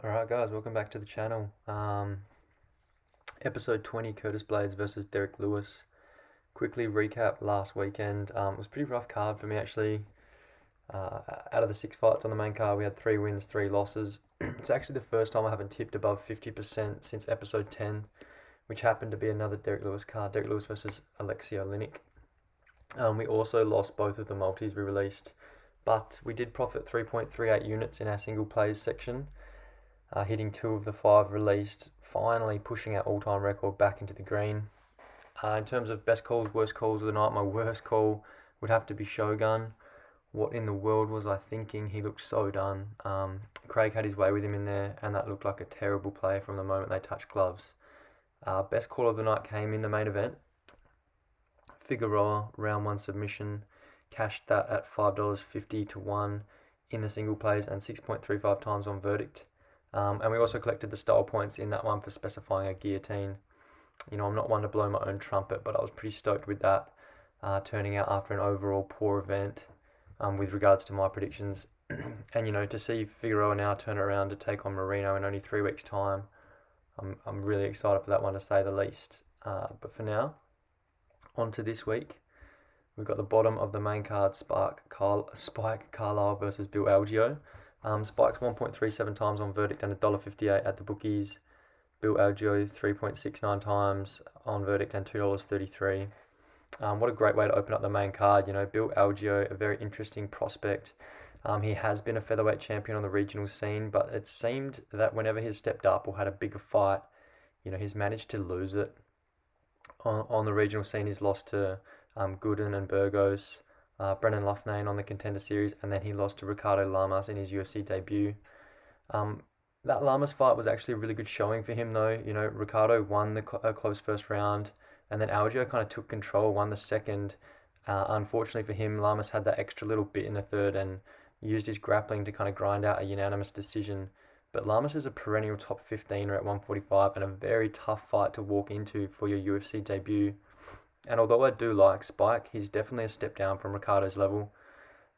Alright guys, welcome back to the channel. Episode 20, Curtis Blaydes versus Derrick Lewis. Quickly recap last weekend. It was a pretty rough card for me actually. Out of the 6 fights on the main card, we had 3 wins, 3 losses. It's actually the first time I haven't tipped above 50% since episode 10, which happened to be another Derrick Lewis card, Derrick Lewis versus Alexei Oleinik. We also lost both of the multis we released, but we did profit 3.38 units in our single plays section. Hitting 2 of the 5 released, finally pushing our all-time record back into the green. In terms of best calls, worst calls of the night, my worst call would have to be Shogun. What in the world was I thinking? He looked so done. Craig had his way with him in there, and that looked like a terrible play from the moment they touched gloves. Best call of the night came in the main event. Figueroa, round 1 submission, cashed that at $5.50 to 1 in the single plays and 6.35 times on verdict. And we also collected the style points in that one for specifying a guillotine. You know, I'm not one to blow my own trumpet, but I was pretty stoked with that, turning out after an overall poor event with regards to my predictions. And, you know, to see Figueroa now turn around to take on Marino in only 3 weeks' time, I'm really excited for that one, to say the least. But for now, on to this week. We've got the bottom of the main card, Spike Carlisle versus Bill Algeo. Spike's 1.37 times on verdict and $1.58 at the bookies. Bill Algeo 3.69 times on verdict and $2.33. What a great way to open up the main card. You know, Bill Algeo, a very interesting prospect. He has been a featherweight champion on the regional scene, but it seemed that whenever he's stepped up or had a bigger fight, you know, he's managed to lose it. On the regional scene, he's lost to Gooden and Burgos. Brennan Loughnane on the Contender Series, and then he lost to Ricardo Lamas in his UFC debut. That Lamas fight was actually a really good showing for him though. You know, Ricardo won a close first round, and then Algeo kind of took control, won the second. Unfortunately for him, Lamas had that extra little bit in the third and used his grappling to kind of grind out a unanimous decision. But Lamas is a perennial top 15er at 145 and a very tough fight to walk into for your UFC debut. And although I do like Spike, he's definitely a step down from Ricardo's level.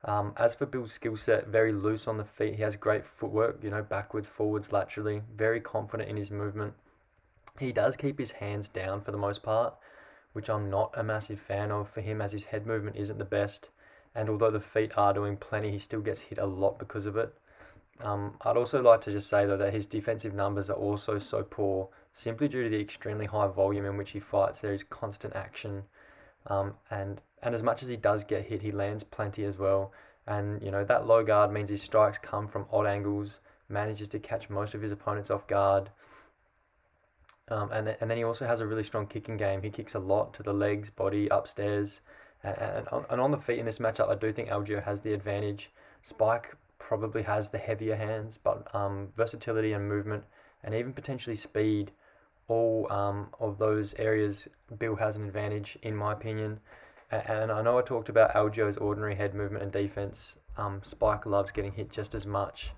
As for Bill's skill set, very loose on the feet. He has great footwork, you know, backwards, forwards, laterally. Very confident in his movement. He does keep his hands down for the most part, which I'm not a massive fan of for him, as his head movement isn't the best. And although the feet are doing plenty, he still gets hit a lot because of it. I'd also like to just say though that his defensive numbers are also so poor, simply due to the extremely high volume in which he fights. There is constant action, and as much as he does get hit, he lands plenty as well. And you know, that low guard means his strikes come from odd angles, manages to catch most of his opponents off guard. And then he also has a really strong kicking game. He kicks a lot to the legs, body, upstairs, and on the feet in this matchup. I do think Algeo has the advantage. Spike probably has the heavier hands, but versatility and movement, and even potentially speed, all of those areas, Bill has an advantage in my opinion. And I know I talked about Algeo's ordinary head movement and defense. Spike loves getting hit just as much.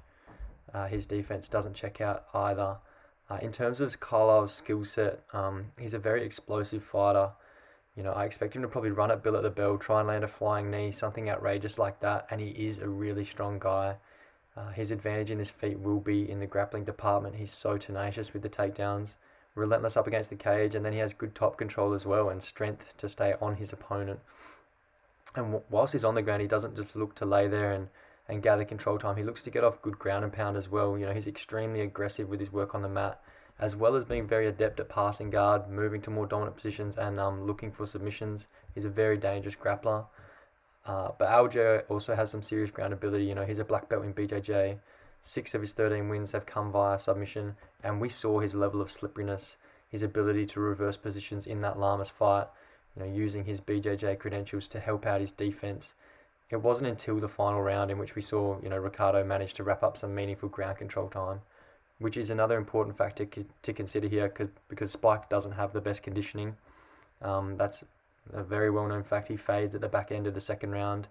His defense doesn't check out either. In terms of Carlisle's skill set, he's a very explosive fighter. You know, I expect him to probably run at Bill at the bell, try and land a flying knee, something outrageous like that, and he is a really strong guy. His advantage in this feat will be in the grappling department. He's so tenacious with the takedowns, relentless up against the cage, and then he has good top control as well and strength to stay on his opponent. And whilst he's on the ground, he doesn't just look to lay there and gather control time. He looks to get off good ground and pound as well. You know, he's extremely aggressive with his work on the mat, as well as being very adept at passing guard, moving to more dominant positions, and looking for submissions. He's a very dangerous grappler. But Algeo also has some serious ground ability. You know, he's a black belt in BJJ. 6 of his 13 wins have come via submission, and we saw his level of slipperiness, his ability to reverse positions in that Lamas fight, you know, using his BJJ credentials to help out his defense. It wasn't until the final round in which we saw, you know, Ricardo manage to wrap up some meaningful ground control time, which is another important factor to consider here, because Spike doesn't have the best conditioning. That's a very well-known fact. He fades at the back end of the second round,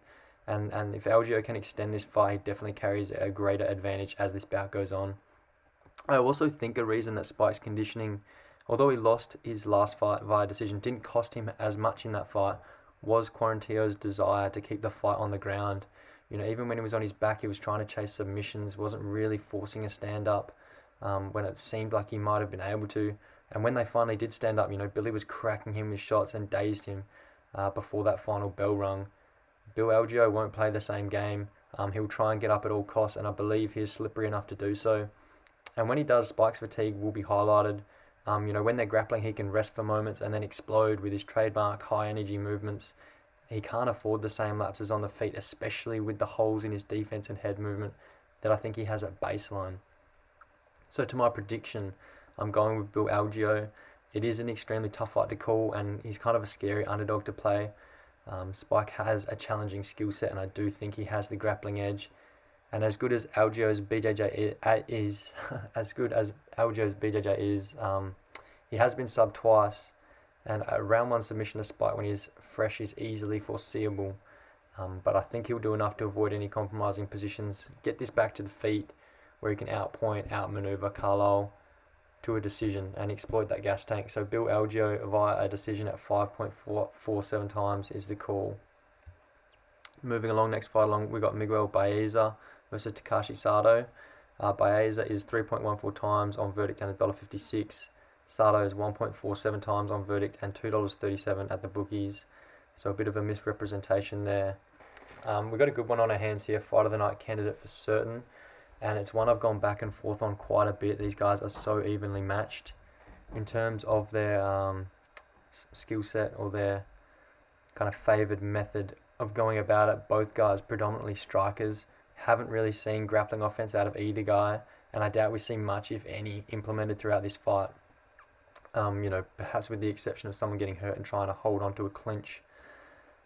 and if Algeo can extend this fight, he definitely carries a greater advantage as this bout goes on. I also think a reason that Spike's conditioning, although he lost his last fight via decision, didn't cost him as much in that fight, was Quarantillo's desire to keep the fight on the ground. You know, even when he was on his back, he was trying to chase submissions, wasn't really forcing a stand-up. when it seemed like he might have been able to. And when they finally did stand up, Billy was cracking him with shots and dazed him before that final bell rung. Bill Algie won't play the same game. He'll try and get up at all costs, and I believe he is slippery enough to do so. And when he does, Spike's fatigue will be highlighted. When they're grappling, he can rest for moments and then explode with his trademark high energy movements. He can't afford the same lapses on the feet, especially with the holes in his defense and head movement that I think he has at baseline. So to my prediction, I'm going with Bill Algeo. It is an extremely tough fight to call, and he's kind of a scary underdog to play. Spike has a challenging skill set, and I do think he has the grappling edge. And as good as Algeo's BJJ is, he has been subbed twice, and a round one submission to Spike when he's fresh is easily foreseeable. But I think he'll do enough to avoid any compromising positions, get this back to the feet, where he can outmaneuver Carrillo to a decision and exploit that gas tank. So Bill Algeo via a decision at 5.47 times is the call. Moving along, next fight along, we got Miguel Baeza versus Takashi Sato. Baeza is 3.14 times on verdict and $1.56. Sato is 1.47 times on verdict and $2.37 at the bookies. So a bit of a misrepresentation there. We've got a good one on our hands here, fight of the night candidate for certain. And it's one I've gone back and forth on quite a bit. These guys are so evenly matched in terms of their skill set or their kind of favoured method of going about it. Both guys predominantly strikers. Haven't really seen grappling offense out of either guy, and I doubt we see much, if any, implemented throughout this fight. Perhaps with the exception of someone getting hurt and trying to hold on to a clinch.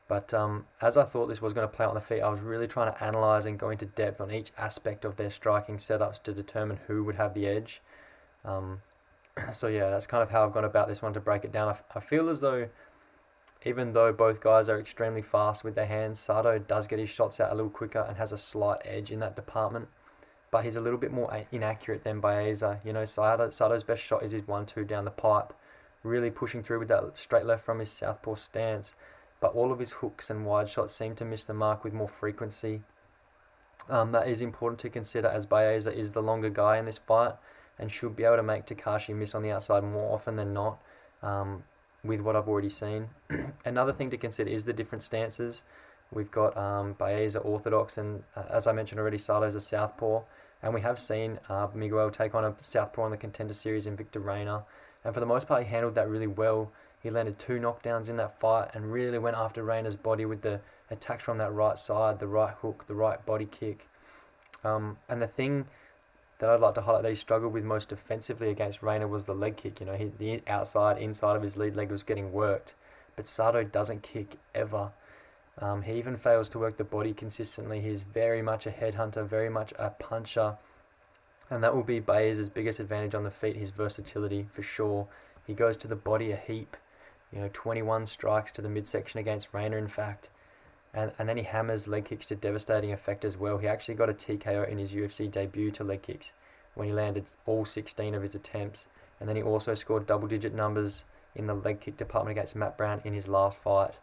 But as I thought this was going to play on the feet, I was really trying to analyse and go into depth on each aspect of their striking setups to determine who would have the edge. So yeah, that's kind of how I've gone about this one to break it down. I feel as though, even though both guys are extremely fast with their hands, Sato does get his shots out a little quicker and has a slight edge in that department. But he's a little bit more inaccurate than Baeza. Sato's best shot is his 1-2 down the pipe, really pushing through with that straight left from his southpaw stance. But all of his hooks and wide shots seem to miss the mark with more frequency. That is important to consider, as Baeza is the longer guy in this fight and should be able to make Takashi miss on the outside more often than not, with what I've already seen. Another thing to consider is the different stances. We've got Baeza orthodox, and as I mentioned already, Sato's a southpaw. And we have seen Miguel take on a southpaw in the Contender Series in Victor Reina. And for the most part, he handled that really well. He landed 2 knockdowns in that fight and really went after Reina's body with the attacks from that right side, the right hook, the right body kick. And the thing that I'd like to highlight that he struggled with most defensively against Reina was the leg kick. The outside, inside of his lead leg was getting worked. But Sato doesn't kick ever. He even fails to work the body consistently. He's very much a headhunter, very much a puncher. And that will be Baez's biggest advantage on the feet, his versatility for sure. He goes to the body a heap. 21 strikes to the midsection against Reina, in fact. And then he hammers leg kicks to devastating effect as well. He actually got a TKO in his UFC debut to leg kicks when he landed all 16 of his attempts. And then he also scored double-digit numbers in the leg kick department against Matt Brown in his last fight.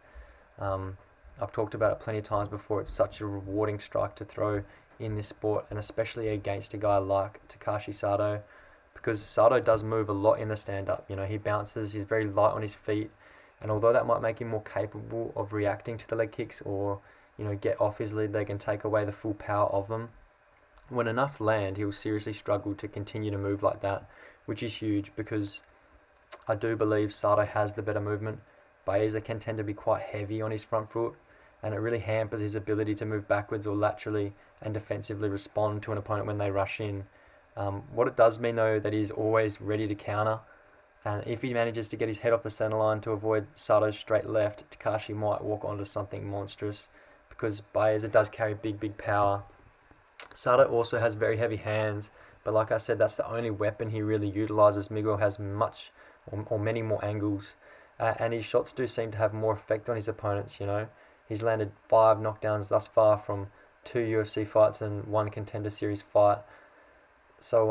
I've talked about it plenty of times before. It's such a rewarding strike to throw in this sport, and especially against a guy like Takashi Sato, because Sato does move a lot in the stand-up. He bounces, he's very light on his feet, and although that might make him more capable of reacting to the leg kicks or, get off his lead leg and take away the full power of them, when enough land, he'll seriously struggle to continue to move like that, which is huge because I do believe Sato has the better movement. Baeza can tend to be quite heavy on his front foot, and it really hampers his ability to move backwards or laterally and defensively respond to an opponent when they rush in. What it does mean, though, that he's always ready to counter, and if he manages to get his head off the center line to avoid Sato's straight left, Takashi might walk onto something monstrous, because Baeza does carry big power. Sato also has very heavy hands, but like I said, that's the only weapon he really utilizes. Miguel has much or many more angles, and his shots do seem to have more effect on his opponents. He's landed 5 knockdowns thus far from 2 UFC fights and 1 Contender Series fight. So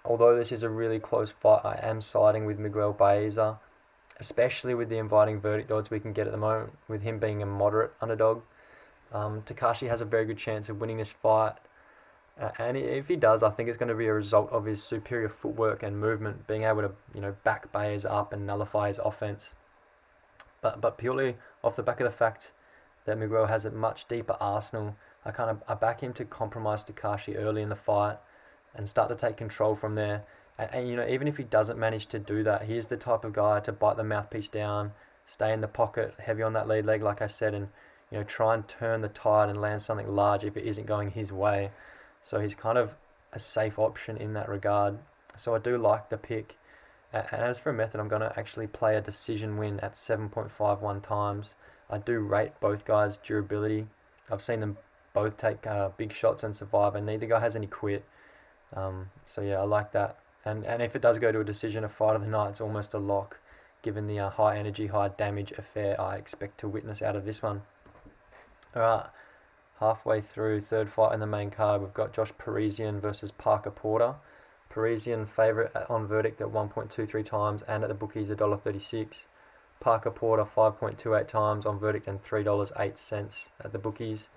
although this is a really close fight, I am siding with Miguel Baeza, especially with the inviting verdict odds we can get at the moment, with him being a moderate underdog. Takashi has a very good chance of winning this fight, And if he does, I think it's going to be a result of his superior footwork and movement, being able to back Baeza up and nullify his offense. But purely off the back of the fact that Miguel has a much deeper arsenal, I back him to compromise Takashi early in the fight and start to take control from there. And even if he doesn't manage to do that, he's the type of guy to bite the mouthpiece down, stay in the pocket, heavy on that lead leg, like I said, and try and turn the tide and land something large if it isn't going his way. So he's kind of a safe option in that regard. So I do like the pick. And as for a method, I'm going to actually play a decision win at 7.51 times. I do rate both guys' durability. I've seen them both take big shots and survive, and neither guy has any quit. So yeah, I like that. And if it does go to a decision, a fight of the night, it's almost a lock, given the high energy, high damage affair I expect to witness out of this one. Alright, halfway through, third fight in the main card, we've got Josh Parisian versus Parker Porter. Parisian favourite on verdict at 1.23 times, and at the bookies $1.36. Parker Porter 5.28 times on verdict and $3.08 at the bookies.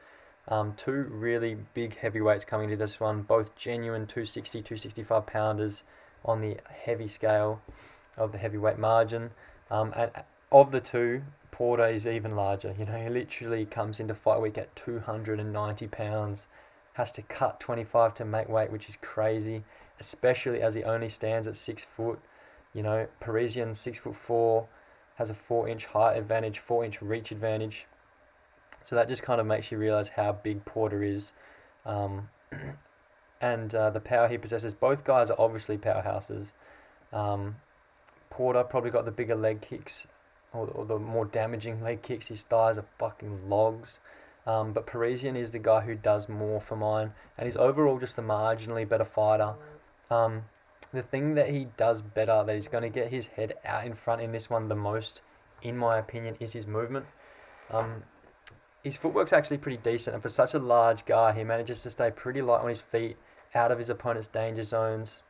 Two really big heavyweights coming to this one, both genuine 260, 265 pounders on the heavy scale of the heavyweight margin. And of the two, Porter is even larger. He literally comes into fight week at 290 pounds, has to cut 25 to make weight, which is crazy, especially as he only stands at 6 foot. Parisian 6'4", has a 4-inch height advantage, 4-inch reach advantage. So that just kind of makes you realize how big Porter is. And the power he possesses. Both guys are obviously powerhouses. Porter probably got the bigger leg kicks, or the more damaging leg kicks. His thighs are fucking logs. But Parisian is the guy who does more for mine, and he's overall just a marginally better fighter. The thing that he does better, that he's going to get his head out in front in this one the most, in my opinion, is his movement. His footwork's actually pretty decent, and for such a large guy, he manages to stay pretty light on his feet, out of his opponent's danger zones.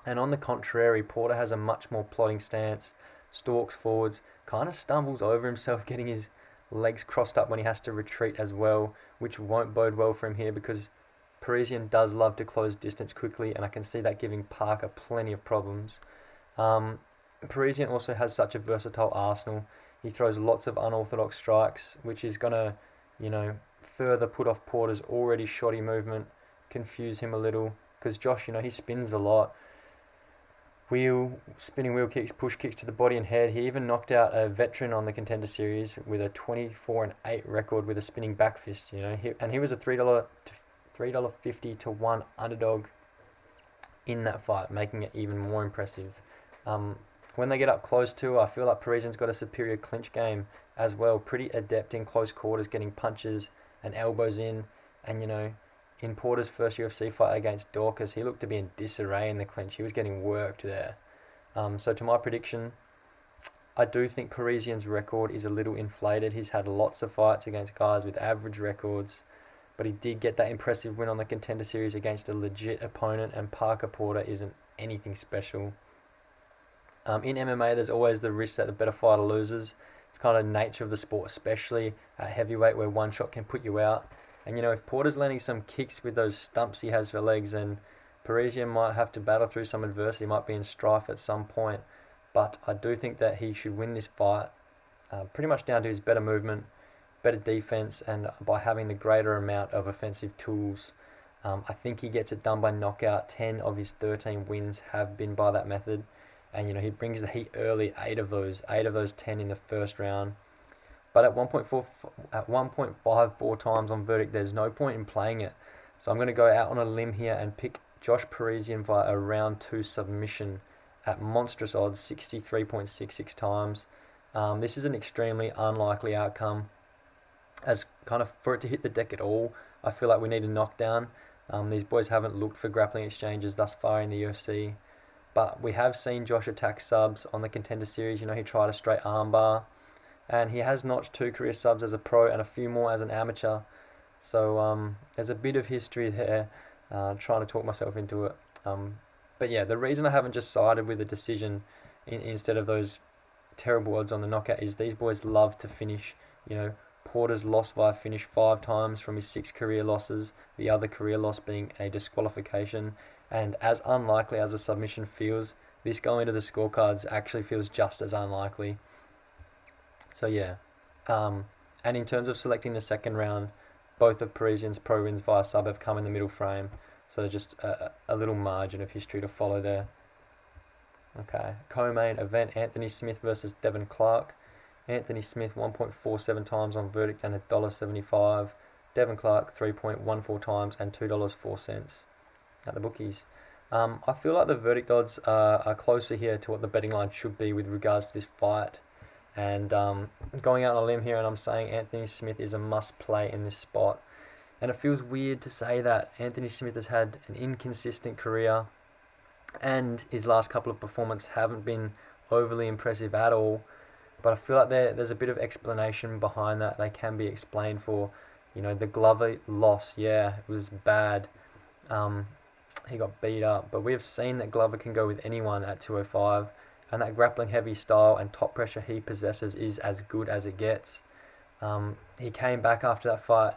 And on the contrary, Porter has a much more plodding stance, stalks forwards, kind of stumbles over himself, getting his legs crossed up when he has to retreat as well, which won't bode well for him here, because Parisian does love to close distance quickly, and I can see that giving Parker plenty of problems. Parisian also has such a versatile arsenal. He throws lots of unorthodox strikes, which is going to, further put off Porter's already shoddy movement, confuse him a little, because Josh, he spins a lot. Spinning wheel kicks, push kicks to the body and head. He even knocked out a veteran on the Contender Series with a 24-8 record with a spinning back fist, and he was a $3.50 to 1 underdog in that fight, making it even more impressive. When they get up close to, I feel like Parisian's got a superior clinch game as well, pretty adept in close quarters, getting punches and elbows in, and in Porter's first UFC fight against Dorcas, he looked to be in disarray in the clinch. He was getting worked there. So to my prediction, I do think Parisian's record is a little inflated. He's had lots of fights against guys with average records, but he did get that impressive win on the Contender Series against a legit opponent, and Parker Porter isn't anything special. In MMA, there's always the risk that the better fighter loses. It's kind of the nature of the sport, especially at heavyweight, where one shot can put you out. And if Porter's landing some kicks with those stumps he has for legs, then Parisian might have to battle through some adversity, might be in strife at some point. But I do think that he should win this fight, pretty much down to his better movement, better defense, and by having the greater amount of offensive tools. I think he gets it done by knockout. 10 of his 13 wins have been by that method. And he brings the heat early, 8 of those 10 in the first round. But at 1.54 times on verdict, there's no point in playing it. So I'm going to go out on a limb here and pick Josh Parisian via a round 2 submission at monstrous odds, 63.66 times. This is an extremely unlikely outcome, as kind of for it to hit the deck at all, I feel like we need a knockdown. These boys haven't looked for grappling exchanges thus far in the UFC. But we have seen Josh attack subs on the Contender Series. He tried a straight armbar, and he has notched 2 career subs as a pro and a few more as an amateur. So there's a bit of history there, trying to talk myself into it. But yeah, the reason I haven't just sided with a decision instead of those terrible odds on the knockout is these boys love to finish, Porter's lost via finish 5 times from his 6 career losses, the other career loss being a disqualification. And as unlikely as a submission feels, this going to the scorecards actually feels just as unlikely. So yeah. And in terms of selecting the second round, both of Parisian's pro wins via sub have come in the middle frame. So just a little margin of history to follow there. Okay, co-main event, Anthony Smith versus Devin Clark. Anthony Smith 1.47 times on verdict and $1.75. Devin Clark 3.14 times and $2.04 at the bookies. I feel like the verdict odds are closer here to what the betting line should be with regards to this fight. And going out on a limb here, and I'm saying Anthony Smith is a must-play in this spot. And it feels weird to say that. Anthony Smith has had an inconsistent career, and his last couple of performances haven't been overly impressive at all. But I feel like there's a bit of explanation behind that. They can be explained for, the Glover loss. Yeah, it was bad. He got beat up. But we have seen that Glover can go with anyone at 205. And that grappling heavy style and top pressure he possesses is as good as it gets. He came back after that fight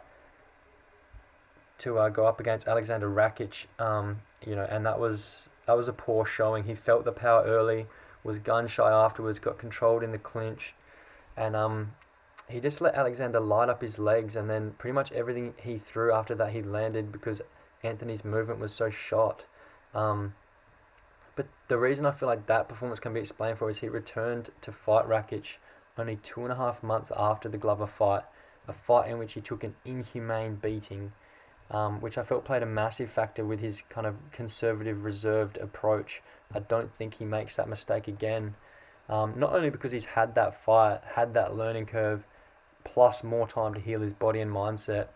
to go up against Alexander Rakic, and that was a poor showing. He felt the power early, was gun shy afterwards, got controlled in the clinch, and he just let Alexander light up his legs, and then pretty much everything he threw after that he landed because Anthony's movement was so shot. But the reason I feel like that performance can be explained for is he returned to fight Rakic only 2.5 months after the Glover fight, a fight in which he took an inhumane beating, which I felt played a massive factor with his kind of conservative, reserved approach. I don't think he makes that mistake again, not only because he's had that fight, had that learning curve, plus more time to heal his body and mindset,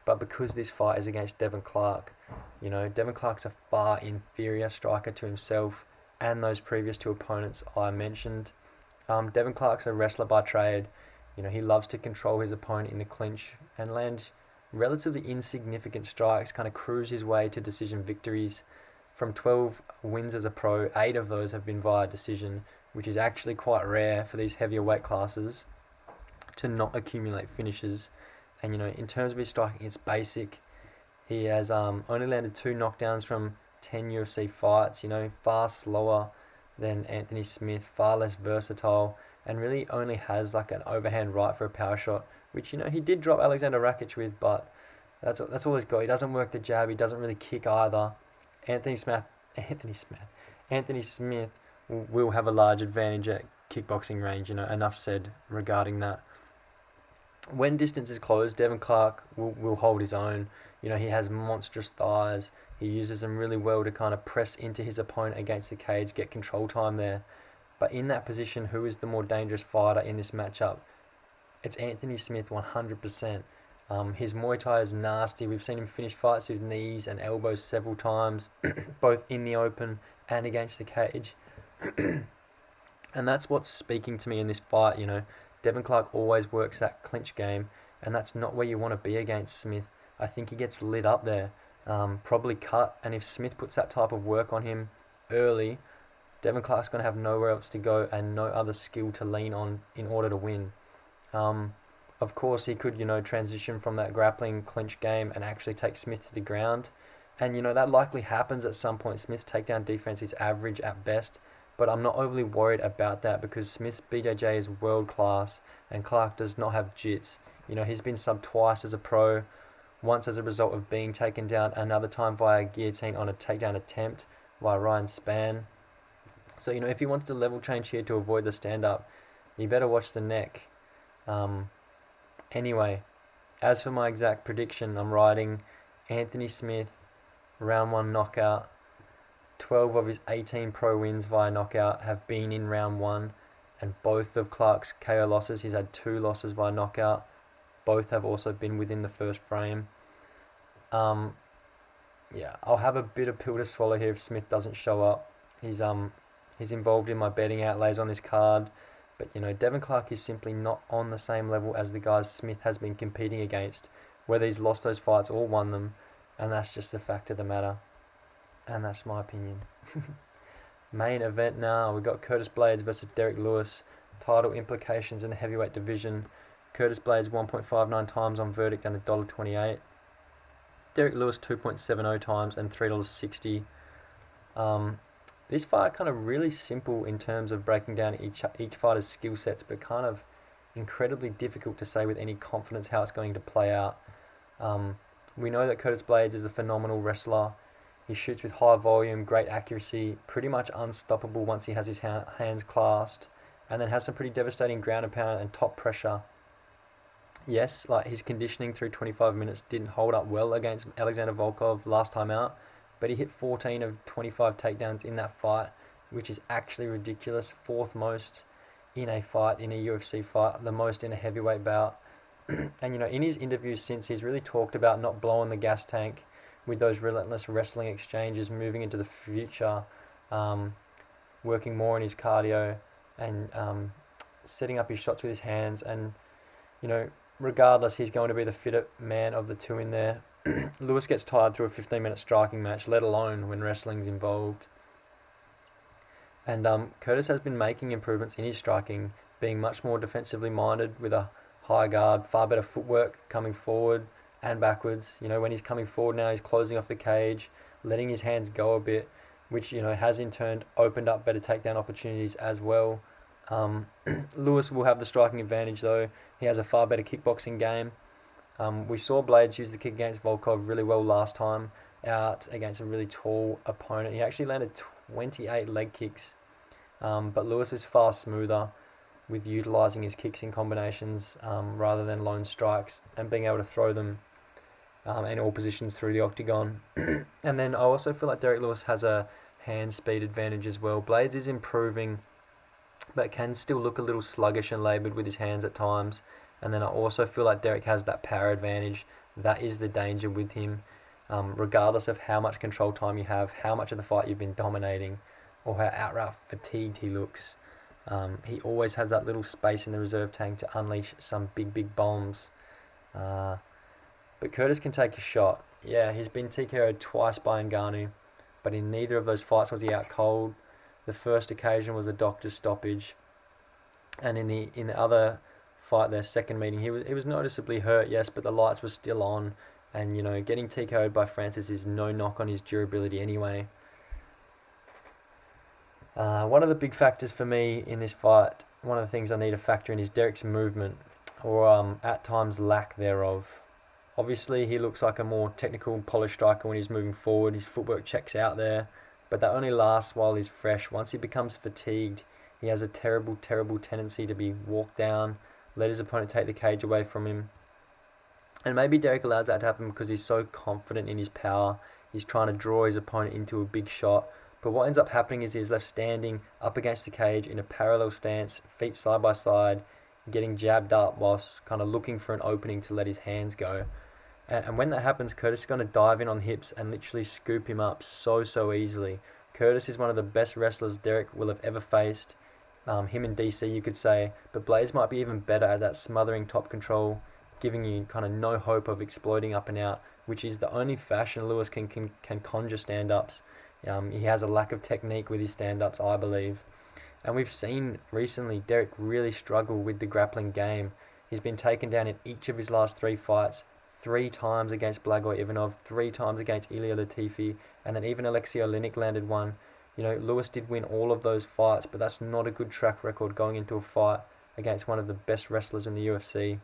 but because this fight is against Devin Clark. Devin Clark's a far inferior striker to himself and those previous two opponents I mentioned. Devin Clark's a wrestler by trade. He loves to control his opponent in the clinch and land relatively insignificant strikes, kind of cruise his way to decision victories. From 12 wins as a pro, 8 of those have been via decision, which is actually quite rare for these heavier weight classes to not accumulate finishes. And, in terms of his striking, it's basic. He has only landed 2 knockdowns from 10 UFC fights, far slower than Anthony Smith, far less versatile, and really only has like an overhand right for a power shot, which, he did drop Alexander Rakic with, but that's all he's got. He doesn't work the jab, he doesn't really kick either. Anthony Smith will have a large advantage at kickboxing range, enough said regarding that. When distance is closed, Devin Clark will hold his own. He has monstrous thighs. He uses them really well to kind of press into his opponent against the cage, get control time there. But in that position, who is the more dangerous fighter in this matchup? It's Anthony Smith 100%. His Muay Thai is nasty. We've seen him finish fights with knees and elbows several times, both in the open and against the cage. And that's what's speaking to me in this fight, Devin Clark always works that clinch game, and that's not where you want to be against Smith. I think he gets lit up there, probably cut, and if Smith puts that type of work on him early, Devin Clark's going to have nowhere else to go and no other skill to lean on in order to win. Of course, he could, transition from that grappling clinch game and actually take Smith to the ground, and, that likely happens at some point. Smith's takedown defense is average at best, but I'm not overly worried about that because Smith's BJJ is world class and Clark does not have jits. He's been subbed twice as a pro, once as a result of being taken down, another time via guillotine on a takedown attempt by Ryan Spann. So, if he wants to level change here to avoid the stand-up, you better watch the neck. Anyway, as for my exact prediction, I'm writing Anthony Smith, round 1 knockout. 12 of his 18 pro wins via knockout have been in round 1, and both of Clark's KO losses, he's had 2 losses via knockout. Both have also been within the first frame. I'll have a bit of pill to swallow here if Smith doesn't show up. He's involved in my betting outlays on this card, but Devin Clark is simply not on the same level as the guys Smith has been competing against, whether he's lost those fights or won them, and that's just the fact of the matter. And that's my opinion. Main event now, we've got Curtis Blaydes versus Derrick Lewis. Title implications in the heavyweight division. Curtis Blaydes 1.59 times on verdict and $1.28. Derrick Lewis 2.70 times and $3.60. This fight kind of really simple in terms of breaking down each fighter's skill sets, but kind of incredibly difficult to say with any confidence how it's going to play out. We know that Curtis Blaydes is a phenomenal wrestler. He shoots with high volume, great accuracy, pretty much unstoppable once he has his hands clasped, and then has some pretty devastating ground and pound and top pressure. Yes, like his conditioning through 25 minutes didn't hold up well against Alexander Volkov last time out, but he hit 14 of 25 takedowns in that fight, which is actually ridiculous. Fourth most in a fight, in a UFC fight, the most in a heavyweight bout. And in his interviews since, he's really talked about not blowing the gas tank with those relentless wrestling exchanges, moving into the future, working more on his cardio and setting up his shots with his hands. And regardless, he's going to be the fitter man of the two in there. Lewis gets tired through a 15-minute striking match, let alone when wrestling's involved. And Curtis has been making improvements in his striking, being much more defensively minded with a high guard, far better footwork coming forward and backwards. When he's coming forward now, he's closing off the cage, letting his hands go a bit, which, has in turn opened up better takedown opportunities as well. Lewis will have the striking advantage though. He has a far better kickboxing game. We saw Blaydes use the kick against Volkov really well last time out against a really tall opponent. He actually landed 28 leg kicks, but Lewis is far smoother with utilising his kicks in combinations rather than lone strikes, and being able to throw them in all positions through the octagon. And then I also feel like Derrick Lewis has a hand speed advantage as well. Blaydes is improving, but can still look a little sluggish and laboured with his hands at times. And then I also feel like Derrick has that power advantage. That is the danger with him. Regardless of how much control time you have, how much of the fight you've been dominating, or how outright fatigued he looks, he always has that little space in the reserve tank to unleash some big bombs. But Curtis can take a shot. Yeah, he's been TKO'd twice by Ngannou, but in neither of those fights was he out cold. The first occasion was a doctor's stoppage, and in the other fight, their second meeting, he was noticeably hurt, yes, but the lights were still on, and getting TKO'd by Francis is no knock on his durability anyway. One of the big factors for me in this fight, one of the things I need to factor in, is Derrick's movement, or at times lack thereof. Obviously, he looks like a more technical, polished striker when he's moving forward. His footwork checks out there, but that only lasts while he's fresh. Once he becomes fatigued, he has a terrible tendency to be walked down, let his opponent take the cage away from him. And maybe Derrick allows that to happen because he's so confident in his power. He's trying to draw his opponent into a big shot. But what ends up happening is he's left standing up against the cage in a parallel stance, feet side by side, getting jabbed up whilst kind of looking for an opening to let his hands go. And when that happens, Curtis is going to dive in on hips and literally scoop him up so easily. Curtis is one of the best wrestlers Derrick will have ever faced. Him and DC, you could say. But Blaydes might be even better at that smothering top control, giving you kind of no hope of exploding up and out, which is the only fashion Lewis can conjure stand-ups. He has a lack of technique with his stand-ups, I believe. And we've seen recently Derrick really struggle with the grappling game. He's been taken down in each of his last 3 fights, 3 times against Blagoy Ivanov, 3 times against Ilia Latifi, and then even Alexei Oleinik landed one. Lewis did win all of those fights, but that's not a good track record going into a fight against one of the best wrestlers in the UFC,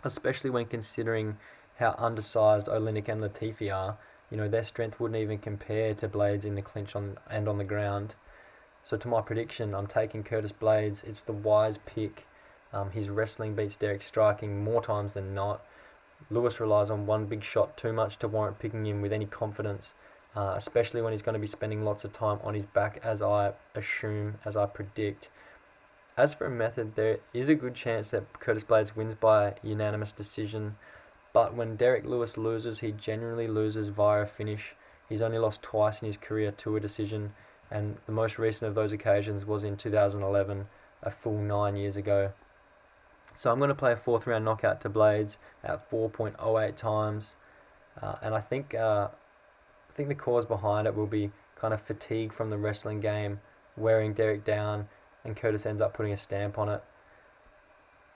especially when considering how undersized Oleinik and Latifi are. Their strength wouldn't even compare to Blaydes in the clinch and on the ground. So to my prediction, I'm taking Curtis Blaydes. It's the wise pick. His wrestling beats Derrick's striking more times than not. Lewis relies on one big shot too much to warrant picking him with any confidence, especially when he's going to be spending lots of time on his back, as I predict. As for a method, there is a good chance that Curtis Blaydes wins by unanimous decision, but when Derrick Lewis loses, he generally loses via a finish. He's only lost twice in his career to a decision, and the most recent of those occasions was in 2011, a full 9 years ago. So I'm going to play a 4th round knockout to Blaydes at 4.08 times, and I think the cause behind it will be kind of fatigue from the wrestling game, wearing Derrick down, and Curtis ends up putting a stamp on it.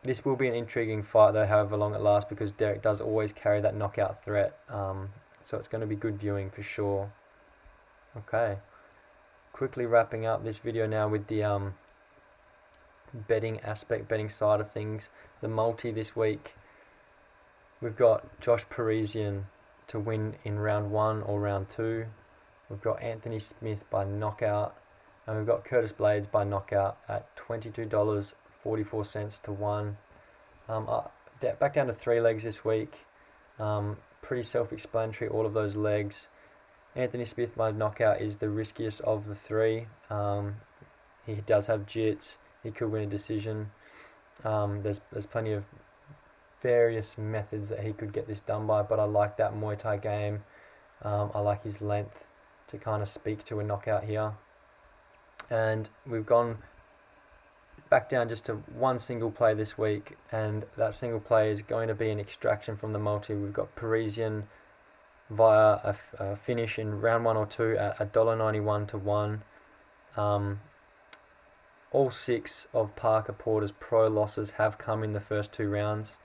This will be an intriguing fight though, however long it lasts, because Derrick does always carry that knockout threat. So it's going to be good viewing for sure. Okay, quickly wrapping up this video now with the betting side of things. The multi this week, we've got Josh Parisian to win in round 1 or round 2. We've got Anthony Smith by knockout, and we've got Curtis Blaydes by knockout at $22.44 to 1. Back down to 3 legs this week. Pretty self-explanatory, all of those legs. Anthony Smith by knockout is the riskiest of the 3. He does have jits. He could win a decision. There's plenty of various methods that he could get this done by, but I like that Muay Thai game. I like his length to kind of speak to a knockout here. And we've gone back down just to one single play this week, and that single play is going to be an extraction from the multi. We've got Parisian via a finish in round 1 or 2 at $1.91 to 1. All 6 of Parker Porter's pro losses have come in the first 2 rounds.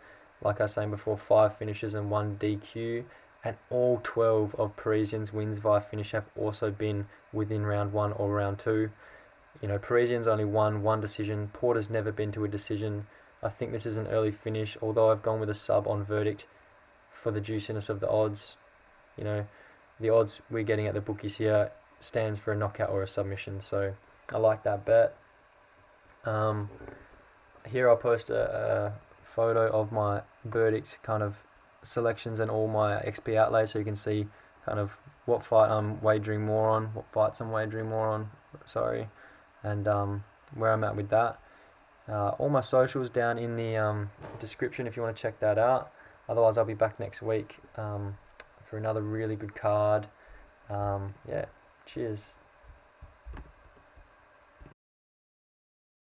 Like I was saying before, 5 finishes and 1 DQ. And all 12 of Parisian's wins via finish have also been within round 1 or round 2. You know, Parisian's only won 1 decision. Porter's never been to a decision. I think this is an early finish, although I've gone with a sub on verdict for the juiciness of the odds. You know, the odds we're getting at the bookies here stands for a knockout or a submission, so I like that bet. Here I'll post a photo of my verdict kind of selections and all my XP outlays, so you can see kind of what fight I'm wagering more on, what fights I'm wagering more on, and where I'm at with that. All my socials down in the description if you want to check that out. Otherwise, I'll be back next week for another really good card. Yeah, cheers.